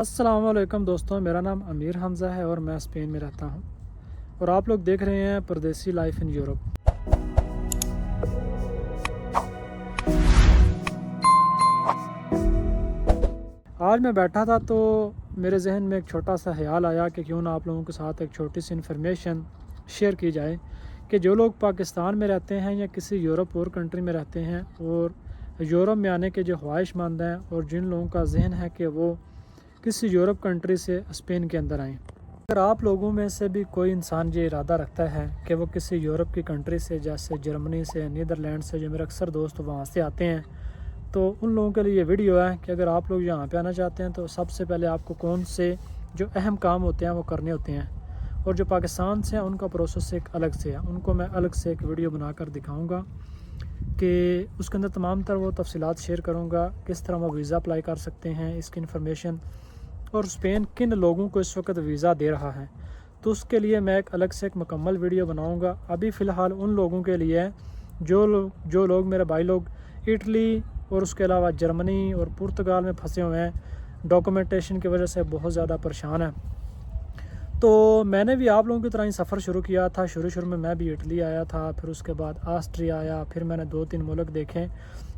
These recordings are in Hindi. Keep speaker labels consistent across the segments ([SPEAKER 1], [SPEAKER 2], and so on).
[SPEAKER 1] अस्सलाम वालेकुम दोस्तों, मेरा नाम अमीर हमज़ा है और मैं स्पेन में रहता हूँ और आप लोग देख रहे हैं परदेसी लाइफ इन यूरोप। आज मैं बैठा था तो मेरे जहन में एक छोटा सा ख्याल आया कि क्यों ना आप लोगों के साथ एक छोटी सी इन्फॉर्मेशन शेयर की जाए कि जो लोग पाकिस्तान में रहते हैं या किसी यूरोप और कंट्री में रहते हैं और यूरोप में आने के जो ख्वाहिशमंद हैं और जिन लोगों का जहन है कि वो किसी यूरोप कंट्री से स्पेन के अंदर आएँ। अगर आप लोगों में से भी कोई इंसान ये इरादा रखता है कि वो किसी यूरोप की कंट्री से जैसे जर्मनी से, नीदरलैंड से, जो मेरे अक्सर दोस्त वहाँ से आते हैं, तो उन लोगों के लिए ये वीडियो है कि अगर आप लोग यहाँ पे आना चाहते हैं तो सबसे पहले आपको कौन से जो अहम काम होते हैं वो करने होते हैं, और जो पाकिस्तान से हैं उनका प्रोसेस एक अलग से है। उनको मैं अलग से एक वीडियो बनाकर दिखाऊँगा कि उसके अंदर तमाम तर वो तफसीलात शेयर करूँगा, किस तरह वो वीज़ा अप्लाई कर सकते हैं, इसकी इन्फॉर्मेशन, और स्पेन किन लोगों को इस वक्त वीज़ा दे रहा है। तो उसके लिए मैं एक अलग से एक मुकम्मल वीडियो बनाऊंगा। अभी फ़िलहाल उन लोगों के लिए है जो लोग मेरे भाई लोग इटली और उसके अलावा जर्मनी और पुर्तगाल में फंसे हुए हैं, डॉक्यूमेंटेशन की वजह से बहुत ज़्यादा परेशान है। तो मैंने भी आप लोगों की तरह ही सफ़र शुरू किया था। शुरू में मैं भी इटली आया था, फिर उसके बाद ऑस्ट्रिया आया, फिर मैंने 2-3 मुल्क देखे।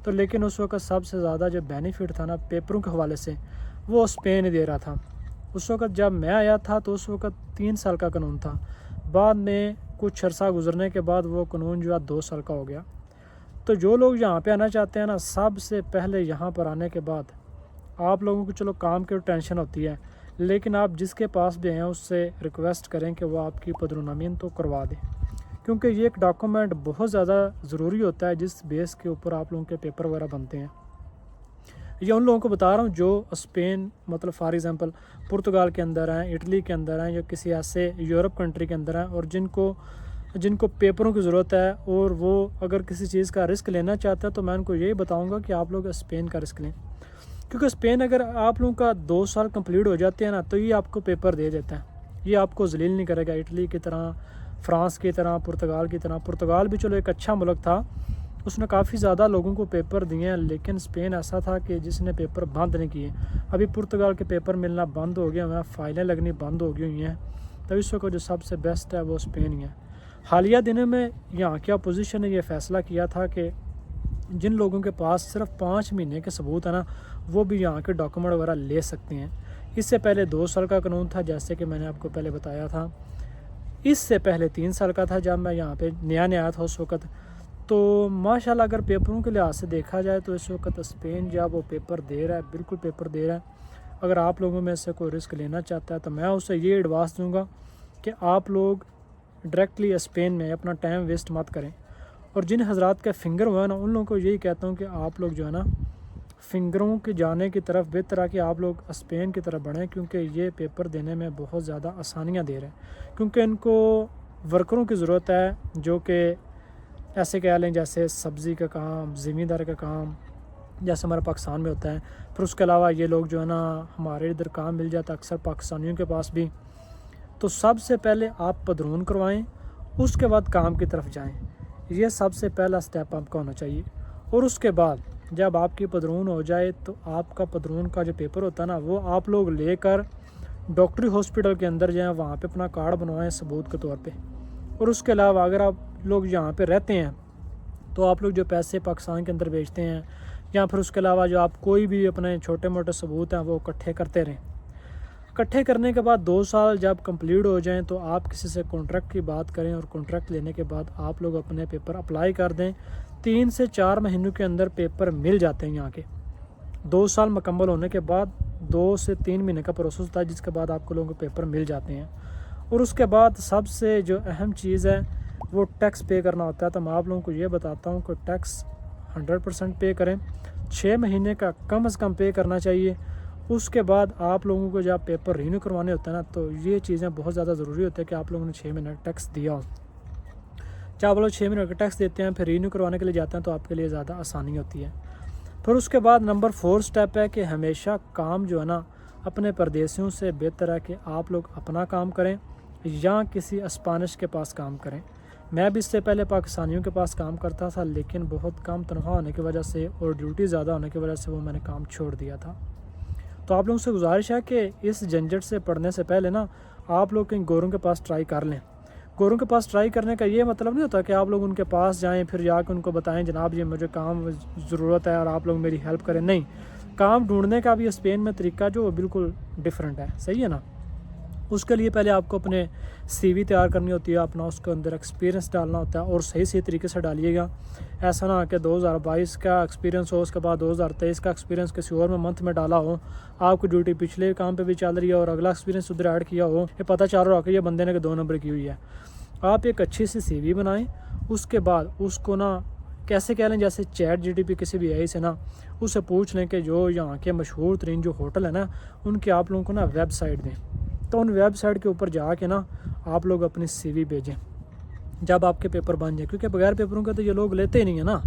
[SPEAKER 1] तो लेकिन उस वक्त सबसे ज़्यादा जो बेनिफिट था ना पेपरों के हवाले से, वो स्पेन दे रहा था। उस वक्त जब मैं आया था तो उस वक्त 3 साल का कानून था। बाद में कुछ अर्सा गुजरने के बाद वो कानून जो है 2 साल का हो गया। तो जो लोग यहाँ पे आना चाहते हैं ना, सबसे पहले यहाँ पर आने के बाद आप लोगों को चलो काम की टेंशन होती है, लेकिन आप जिसके पास भी हैं उससे रिक्वेस्ट करें कि वो आपकी पदरुनामीन तो करवा दें, क्योंकि ये एक डॉक्यूमेंट बहुत ज़्यादा ज़रूरी होता है जिस बेस के ऊपर आप लोगों के पेपर वगैरह बनते हैं। ये उन लोगों को बता रहा हूँ जो स्पेन मतलब फॉर एग्ज़ाम्पल पुर्तगाल के अंदर हैं, इटली के अंदर हैं, या किसी ऐसे यूरोप कंट्री के अंदर हैं और जिनको पेपरों की ज़रूरत है, और वो अगर किसी चीज़ का रिस्क लेना चाहते हैं तो मैं उनको यही बताऊँगा कि आप लोग स्पेन का रिस्क लें। क्योंकि स्पेन अगर आप लोगों का 2 साल कंप्लीट हो जाते हैं ना, तो ये आपको पेपर दे देता है। ये आपको जलील नहीं करेगा। इटली की तरह, फ्रांस की तरह, पुर्तगाल की तरह। पुर्तगाल भी चलो एक अच्छा मुल्क था, उसने काफ़ी ज़्यादा लोगों को पेपर दिए हैं, लेकिन स्पेन ऐसा था कि जिसने पेपर बंद नहीं किए। अभी पुर्तगाल के पेपर मिलना बंद हो गया हुआ है, फ़ाइलें लगनी बंद हो गई हुई हैं। तो इस वक्त जो सबसे बेस्ट है वो स्पेन ही है। हालिया दिनों में यहाँ की अपोजिशन ने यह फ़ैसला किया था कि जिन लोगों के पास सिर्फ 5 महीने के सबूत है ना, वो भी यहाँ के डॉक्यूमेंट वगैरह ले सकते हैं। इससे पहले 2 साल का कानून था, जैसे कि मैंने आपको पहले बताया था। इससे पहले 3 साल का था जब मैं यहाँ पे नया आया था उस वक्त। तो माशाल्लाह अगर पेपरों के लिहाज से देखा जाए तो इस वक्त स्पेन जब वो पेपर दे रहा है, बिल्कुल पेपर दे रहा है। अगर आप लोगों में से कोई रिस्क लेना चाहता है तो मैं उसे ये एडवाइस दूँगा कि आप लोग डायरेक्टली स्पेन में अपना टाइम वेस्ट मत करें। और जिन हजरात का फिंगर हुआ है ना, उन लोगों को यही कहता हूँ कि आप लोग जो है ना फिंगरों के जाने की तरफ बेहतर है कि आप लोग स्पेन की तरफ बढ़ें, क्योंकि ये पेपर देने में बहुत ज़्यादा आसानियाँ दे रहे हैं। क्योंकि इनको वर्करों की ज़रूरत है जो कि ऐसे कह लें जैसे सब्ज़ी का काम, ज़मींदार का काम, जैसे हमारे पाकिस्तान में होता है। फिर उसके अलावा ये लोग जो है ना, हमारे इधर काम मिल जाता है अक्सर पाकिस्तानियों के पास भी। तो सबसे पहले आप पदरून करवाएं, उसके बाद काम की तरफ जाएं। ये सबसे पहला स्टेप आपका होना चाहिए। और उसके बाद जब आपकी पदरून हो जाए तो आपका पदरून का जो पेपर होता है ना, वो आप लोग लेकर डॉक्टरी हॉस्पिटल के अंदर जाएं, वहाँ पे अपना कार्ड बनवाएं सबूत के तौर पे। और उसके अलावा अगर आप लोग यहाँ पे रहते हैं तो आप लोग जो पैसे पाकिस्तान के अंदर भेजते हैं, या फिर उसके अलावा जो आप कोई भी अपने छोटे मोटे सबूत हैं वो इकट्ठे करते रहें। इकट्ठे करने के बाद 2 साल जब कंप्लीट हो जाएं तो आप किसी से कॉन्ट्रैक्ट की बात करें, और कॉन्ट्रैक्ट लेने के बाद आप लोग अपने पेपर अप्लाई कर दें। 3 से 4 महीनों के अंदर पेपर मिल जाते हैं यहाँ के। 2 साल मुकम्मल होने के बाद 2 से 3 महीने का प्रोसेस होता है, जिसके बाद आपको लोगों को पेपर मिल जाते हैं। और उसके बाद सबसे जो अहम चीज़ है वो टैक्स पे करना होता है। तो मैं आप लोगों को ये बताता हूँ कि टैक्स 100% पे करें। 6 महीने का कम से कम पे करना चाहिए। उसके बाद आप लोगों को जब पेपर रीन्यू करवाने होते हैं ना, तो ये चीज़ें बहुत ज़्यादा ज़रूरी होती है कि आप लोगों ने 6 महीने का टैक्स दिया हो। जब आप लोग 6 महीने का टैक्स देते हैं फिर रीन्यू करवाने के लिए जाते हैं तो आपके लिए ज़्यादा आसानी होती है। फिर उसके बाद नंबर 4 स्टेप है कि हमेशा काम जो है ना अपने परदेशियों से बेहतर है कि आप लोग अपना काम करें या किसी स्पेनिश के पास काम करें। मैं भी इससे पहले पाकिस्तानियों के पास काम करता था, लेकिन बहुत कम तनख्वाह होने की वजह से और ड्यूटी ज़्यादा होने की वजह से वो मैंने काम छोड़ दिया था। तो तो आप लोगों से गुजारिश है कि इस झंझट से पढ़ने से पहले ना आप लोग कहीं गोरों के पास ट्राई कर लें। गोरों के पास ट्राई करने का ये मतलब नहीं होता कि आप लोग उनके पास जाएं फिर जाकर उनको बताएं जनाब ये मुझे काम ज़रूरत है और आप लोग मेरी हेल्प करें। नहीं, काम ढूंढने का भी स्पेन में तरीका जो बिल्कुल डिफरेंट है, सही है ना। उसके लिए पहले आपको अपने सीवी तैयार करनी होती है, अपना उसके अंदर एक्सपीरियंस डालना होता है और सही तरीके से डालिएगा। ऐसा ना कि 2022 का एक्सपीरियंस हो उसके बाद 2023 का एक्सपीरियंस किसी और में मंथ में डाला हो, आपकी ड्यूटी पिछले काम पे भी चल रही है और अगला एक्सपीरियंस उधर ऐड किया हो, ये पता चल रहा हो कि ये बंदे ने 2 नंबर की हुई है। आप एक अच्छी सी सीवी बनाएं, उसके बाद उसको ना कैसे कह लें, जैसे चैट जीटीपी किसी भी आई से ना उससे पूछ लें कि जो यहाँ के मशहूर तरीन जो होटल है ना उनके आप लोगों को ना वेबसाइट दें। तो उन वेबसाइट के ऊपर जाके ना आप लोग अपनी सीवी भेजें जब आपके पेपर बन जाए, क्योंकि बगैर पेपरों के तो ये लोग लेते ही नहीं है ना,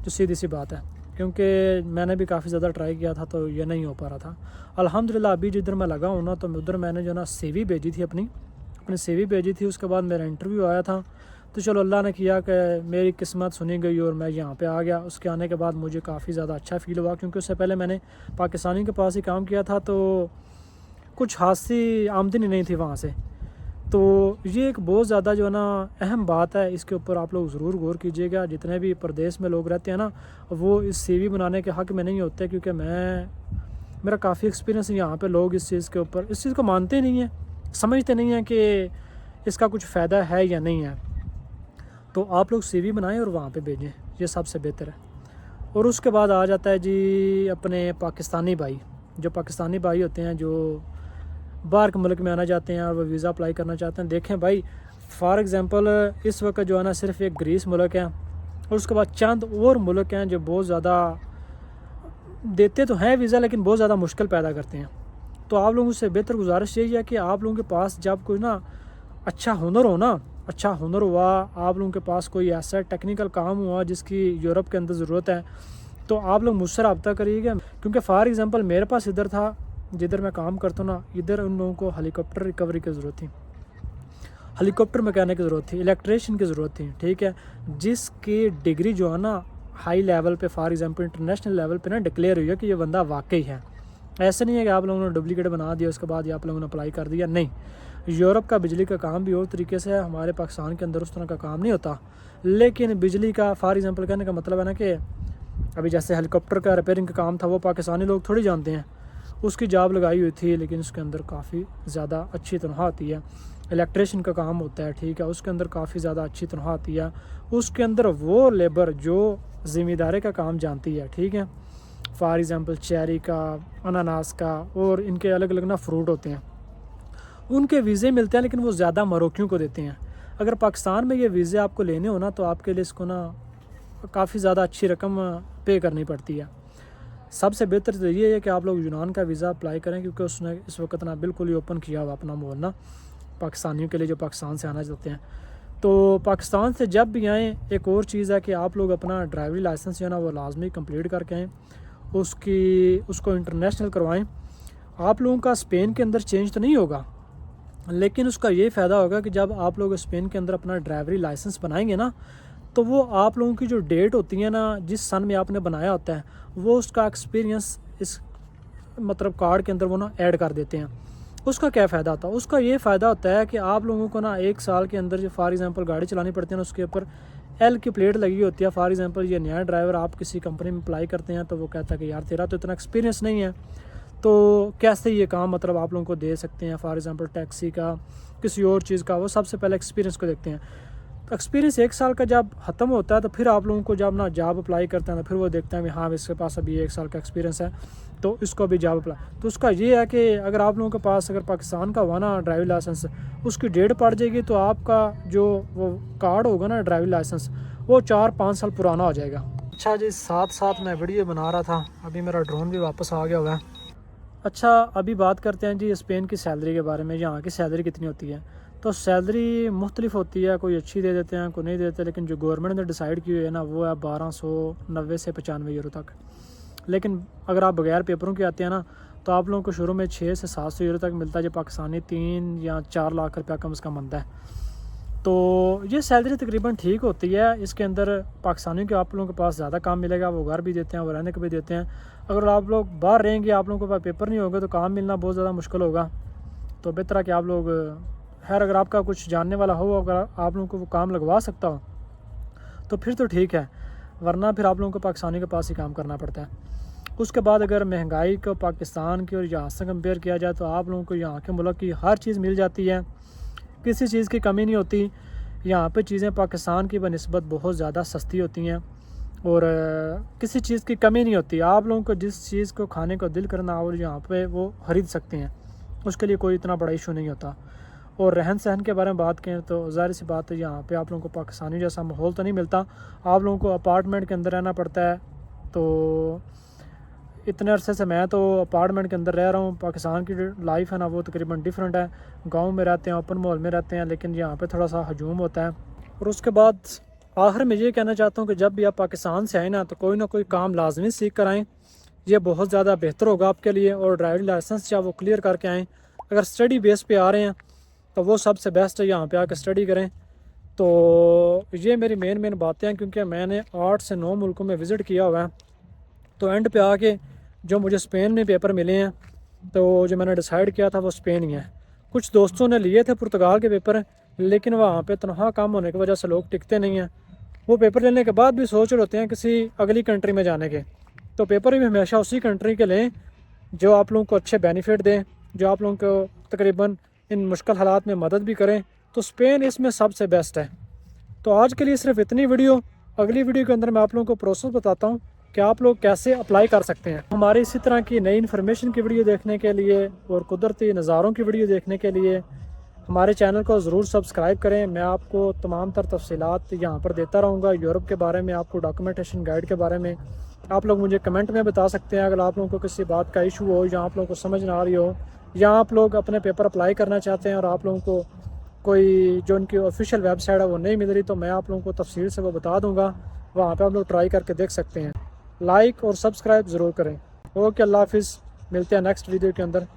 [SPEAKER 1] जो सीधी सी बात है। क्योंकि मैंने भी काफ़ी ज़्यादा ट्राई किया था तो ये नहीं हो पा रहा था। अल्हम्दुलिल्लाह अभी जिधर मैं लगा हूँ ना तो उधर मैंने जो ना सीवी भेजी थी, अपनी सीवी भेजी थी। उसके बाद मेरा इंटरव्यू आया था, तो चलो अल्लाह ने किया कि मेरी किस्मत सुनी गई और मैं यहाँ पे आ गया। उसके आने के बाद मुझे काफ़ी ज़्यादा अच्छा फ़ील हुआ, क्योंकि उससे पहले मैंने पाकिस्तानी के पास ही काम किया था तो कुछ खासी आमदनी नहीं थी वहाँ से। तो ये एक बहुत ज़्यादा जो है ना अहम बात है, इसके ऊपर आप लोग ज़रूर गौर कीजिएगा। जितने भी प्रदेश में लोग रहते हैं ना वो इस सीवी बनाने के हक़ में नहीं होते, क्योंकि मेरा काफ़ी एक्सपीरियंस है। यहाँ पे लोग इस चीज़ के ऊपर इस चीज़ को मानते नहीं हैं, समझते नहीं हैं कि इसका कुछ फ़ायदा है या नहीं है। तो आप लोग सीवी बनाएं और वहाँ पे भेजें, ये सबसे बेहतर है। और उसके बाद आ जाता है जी अपने पाकिस्तानी भाई, जो पाकिस्तानी भाई होते हैं जो बाहर के मुल्क में आना चाहते हैं और वो वीज़ा अप्लाई करना चाहते हैं। देखें भाई, फॉर एग्ज़ाम्पल इस वक्त जो है ना सिर्फ एक ग्रीस मुल्क है और उसके बाद चंद और मुल्क हैं जो बहुत ज़्यादा देते तो हैं वीज़ा, लेकिन बहुत ज़्यादा मुश्किल पैदा करते हैं। तो आप लोगों से बेहतर गुजारिश यही है कि आप लोगों के पास जब कोई ना अच्छा हुनर हो ना, अच्छा हुनर हुआ, आप लोगों के पास कोई ऐसा टेक्निकल काम हुआ जिसकी यूरोप के अंदर ज़रूरत है, तो आप लोग मुझसे रब्ता करिएगा। क्योंकि फ़ॉर एग्ज़ाम्पल मेरे पास इधर था, जिधर मैं काम करता हूँ ना, इधर उन लोगों को हेलीकॉप्टर रिकवरी की ज़रूरत थी, हेलीकॉप्टर मैकेनिक की ज़रूरत थी, इलेक्ट्रीशियन की ज़रूरत थी, ठीक है, जिसकी डिग्री जो है ना हाई लेवल पे, फॉर एग्ज़ाम्पल इंटरनेशनल लेवल पे ना डिक्लेयर हुई है कि ये बंदा वाकई है। ऐसे नहीं है कि आप लोगों ने डुप्लीकेट बना दिया उसके बाद आप लोगों ने अप्लाई कर दिया, नहीं। यूरोप का बिजली का काम भी और तरीके से है, हमारे पाकिस्तान के अंदर उस तरह का काम नहीं होता। लेकिन बिजली का फॉर एग्ज़ाम्पल कहने का मतलब है ना कि अभी जैसे हेलीकॉप्टर का रिपेयरिंग का काम था वो पाकिस्तानी लोग थोड़ी जानते हैं, उसकी जॉब लगाई हुई थी, लेकिन उसके अंदर काफ़ी ज़्यादा अच्छी तनख्वाह आती है। इलेक्ट्रिशियन का काम होता है, ठीक है, उसके अंदर काफ़ी ज़्यादा अच्छी तनख्वाह आती है। उसके अंदर वो लेबर जो ज़िम्मेदारी का काम जानती है, ठीक है, फॉर एग्ज़ाम्पल चेरी का, अनानास का और इनके अलग अलग ना फ्रूट होते हैं, उनके वीज़े मिलते हैं, लेकिन वो ज़्यादा मरोक्कियों को देते हैं। अगर पाकिस्तान में ये वीज़े आपको लेने हो ना तो आपके लिए इसको ना काफ़ी ज़्यादा अच्छी रकम पे करनी पड़ती है। सबसे बेहतर तो ये है कि आप लोग यूनान का वीज़ा अप्लाई करें, क्योंकि उसने इस वक्त ना बिल्कुल ही ओपन किया हुआ अपना मोहल्ला पाकिस्तानियों के लिए जो पाकिस्तान से आना चाहते हैं। तो पाकिस्तान से जब भी आएँ, एक और चीज़ है कि आप लोग अपना ड्राइवरी लाइसेंस जो है ना वो लाजमी कंप्लीट करके आएँ, उसको इंटरनेशनल करवाएं। आप लोगों का स्पेन के अंदर चेंज तो नहीं होगा, लेकिन उसका ये फ़ायदा होगा कि जब आप लोग स्पेन के अंदर अपना ड्राइवरी लाइसेंस बनाएंगे ना तो वो आप लोगों की जो डेट होती है ना, जिस सन में आपने बनाया होता है, वो उसका एक्सपीरियंस इस मतलब कार्ड के अंदर वो ना ऐड कर देते हैं। उसका क्या फ़ायदा होता है? उसका ये फ़ायदा होता है कि आप लोगों को ना 1 साल के अंदर जो फॉर एग्ज़ाम्पल गाड़ी चलानी पड़ती है ना, उसके ऊपर एल की प्लेट लगी होती है। फॉर एग्ज़ाम्पल ये नया ड्राइवर आप किसी कंपनी में अप्लाई करते हैं तो वो कहता है कि यार तेरा तो इतना एक्सपीरियंस नहीं है, तो कैसे ये काम मतलब आप लोगों को दे सकते हैं। फॉर एग्ज़ाम्पल टैक्सी का, किसी और चीज़ का, वो सबसे पहले एक्सपीरियंस को देखते हैं। तो एक्सपीरियंस 1 साल का जब ख़त्म होता है तो फिर आप लोगों को जब ना जॉब अप्लाई करते हैं तो फिर वो देखते हैं कि हाँ इसके पास अभी 1 साल का एक्सपीरियंस है तो इसको अभी जॉब अप्लाई। तो उसका ये है कि अगर आप लोगों के पास अगर पाकिस्तान का हुआ ना ड्राइविंग लाइसेंस, उसकी डेट पड़ जाएगी तो आपका जो वो कार्ड होगा ना ड्राइविंग लाइसेंस, वो 4-5 साल पुराना हो जाएगा। अच्छा जी, साथ साथ मैं वीडियो बना रहा था, अभी मेरा ड्रोन भी वापस आ गया हुआ है। अच्छा, अभी बात करते हैं जी स्पेन की सैलरी के बारे में। यहाँ की सैलरी कितनी होती है? तो सैलरी मुख्तलिफ होती है, कोई अच्छी दे देते हैं, कोई नहीं देते, लेकिन जो गवर्नमेंट ने डिसाइड की हुई है ना वो है 1290 से 95 यूरो तक। लेकिन अगर आप बगैर पेपरों के आते हैं ना तो आप लोगों को शुरू में 6 से 700 यूरो तक मिलता है, जो पाकिस्तानी 3 या 4 लाख रुपया कम से कम बनता है। तो ये सैलरी तकरीबन ठीक होती है। इसके अंदर पाकिस्तानियों के आप लोगों के पास ज़्यादा काम मिलेगा, वो घर भी देते हैं, वो रहने को भी देते हैं। अगर आप लोग बाहर रहेंगे, आप लोगों के पास पेपर नहीं होगा तो काम मिलना बहुत ज़्यादा मुश्किल होगा। तो बेहतर है कि आप लोग खैर अगर आपका कुछ जानने वाला हो, अगर आप लोगों को वो काम लगवा सकता हो तो फिर तो ठीक है, वरना फिर आप लोगों को पाकिस्तानी के पास ही काम करना पड़ता है। उसके बाद अगर महंगाई को पाकिस्तान की और यहाँ से कंपेयर किया जाए तो आप लोगों को यहाँ के मुल्क की हर चीज़ मिल जाती है, किसी चीज़ की कमी नहीं होती। यहाँ पे चीज़ें पाकिस्तान की बनिस्बत बहुत ज़्यादा सस्ती होती हैं और किसी चीज़ की कमी नहीं होती। आप लोगों को जिस चीज़ को खाने को दिल करना और यहाँ पे वो ख़रीद सकते हैं, उसके लिए कोई इतना बड़ा इशू नहीं होता। और रहन सहन के बारे में बात करें तो ज़ाहिर सी बात है, यहाँ पे आप लोगों को पाकिस्तानी जैसा माहौल तो नहीं मिलता। आप लोगों को अपार्टमेंट के अंदर रहना पड़ता है। तो इतने अरसे से मैं तो अपार्टमेंट के अंदर रह रहा हूँ। पाकिस्तान की लाइफ है ना वो तकरीबन डिफरेंट है। गांव में रहते हैं, ओपन माहौल में रहते हैं, लेकिन यहाँ पे थोड़ा सा हजूम होता है। और उसके बाद आखिर में ये कहना चाहता हूँ कि जब भी आप पाकिस्तान से आए ना तो कोई ना कोई काम लाजमी सीख कर आएँ, ये बहुत ज़्यादा बेहतर होगा आपके लिए। और ड्राइविंग लाइसेंस या वो क्लियर करके आएँ। अगर स्टडी बेस पे आ रहे हैं तो वो सबसे बेस्ट है, यहाँ पे आकर स्टडी करें। तो ये मेरी मेन बातें हैं, क्योंकि मैंने 8 से 9 मुल्कों में विज़िट किया हुआ है। तो एंड पे आके जो मुझे स्पेन में पेपर मिले हैं, तो जो मैंने डिसाइड किया था वो स्पेन ही है। कुछ दोस्तों ने लिए थे पुर्तगाल के पेपर, लेकिन वहाँ पे तनख्वाह कम होने की वजह से लोग टिकते नहीं हैं। वो पेपर लेने के बाद भी सोच रहे होते हैं किसी अगली कंट्री में जाने के। तो पेपर भी हमेशा उसी कंट्री के लें जो आप लोगों को अच्छे बेनिफिट दें, जो आप लोगों को तकरीबन इन मुश्किल हालात में मदद भी करें। तो स्पेन इसमें सबसे बेस्ट है। तो आज के लिए सिर्फ इतनी वीडियो। अगली वीडियो के अंदर मैं आप लोगों को प्रोसेस बताता हूँ कि आप लोग कैसे अप्लाई कर सकते हैं। हमारी इसी तरह की नई इन्फॉर्मेशन की वीडियो देखने के लिए और कुदरती नज़ारों की वीडियो देखने के लिए हमारे चैनल को ज़रूर सब्सक्राइब करें। मैं आपको तमाम तर तफसीलात यहाँ पर देता रहूँगा। यूरोप के बारे में, आपको डॉक्यूमेंटेशन गाइड के बारे में आप लोग मुझे कमेंट में बता सकते हैं। अगर आप लोगों को किसी बात का इशू हो या आप लोगों को समझ ना आ रही हो, या आप लोग अपने पेपर अप्लाई करना चाहते हैं और आप लोगों को कोई जो उनकी ऑफिशियल वेबसाइट है वो नहीं मिल रही, तो मैं आप लोगों को तफसील से वो बता दूँगा। वहाँ पर आप लोग ट्राई करके देख सकते हैं। लाइक और सब्सक्राइब ज़रूर करें। ओके, अल्लाह हाफिज़। मिलते हैं नेक्स्ट वीडियो के अंदर।